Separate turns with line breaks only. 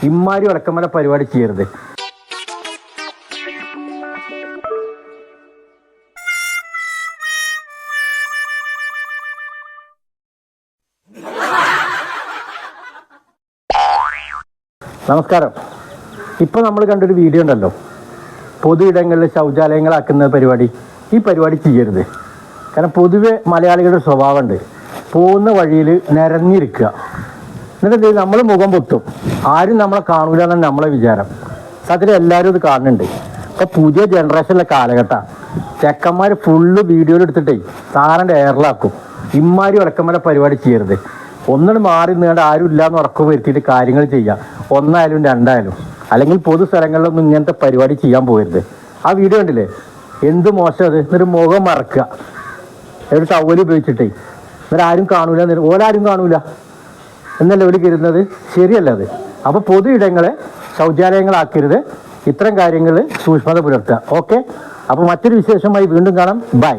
ഇമ്മാരി വടക്കമ്മല പരിപാടി ചെയ്യരുത്. നമസ്കാരം. ഇപ്പോൾ നമ്മൾ കണ്ടൊരു വീഡിയോ ഉണ്ടല്ലോ, പൊതു ഇടങ്ങളിൽ ശൗചാലയങ്ങളാക്കുന്ന പരിപാടി. ഈ പരിപാടി ചെയ്യരുത്. കാരണം പൊതുവെ മലയാളികളുടെ സ്വഭാവമുണ്ട്, പോകുന്ന വഴിയിൽ നിരന്നിരിക്കുക. എന്നിട്ട് നമ്മൾ മുഖം പൊത്തും, ആരും നമ്മളെ കാണൂല എന്നാണ് നമ്മളെ വിചാരം. സത്യത്തിൽ എല്ലാവരും ഇത് കാണുന്നുണ്ട്. ഇപ്പോൾ പുതിയ ജനറേഷനിലെ കാലഘട്ടമാണ്. ചെക്കന്മാർ ഫുള്ള് വീഡിയോയിൽ എടുത്തിട്ടേ താരൻ്റെ എയറിലാക്കും. ഇമ്മാരി വടക്കമ്മല പരിപാടി ചെയ്യരുത്. ഒന്നിനും മാറി നീണ്ട ആരും ഇല്ലാന്ന് ഉറക്കം വരുത്തിയിട്ട് കാര്യങ്ങൾ ചെയ്യാം, ഒന്നായാലും രണ്ടായാലും. അല്ലെങ്കിൽ പൊതു സ്ഥലങ്ങളിലൊന്നും ഇങ്ങനത്തെ പരിപാടി ചെയ്യാൻ പോകരുത്. ആ വീഡിയോ കണ്ടില്ലേ, എന്ത് മോശം അത്. എന്നിട്ട് മുഖം മറക്കുക, ഒരു ടവൽ ഉപയോഗിച്ചിട്ടേ. എന്നിട്ട് ആരും കാണൂല, ഓലാരും കാണൂല എന്നല്ലേ ഓല് കരുതുന്നത്. ശരിയല്ല അത്. അപ്പോൾ പൊതു ഇടങ്ങളെ ശൗചാലയങ്ങളാക്കരുത്. ഇത്തരം കാര്യങ്ങൾ സൂക്ഷ്മത പുലർത്തുക. ഓക്കെ, അപ്പോൾ മറ്റൊരു വിശേഷമായി വീണ്ടും കാണാം. ബൈ.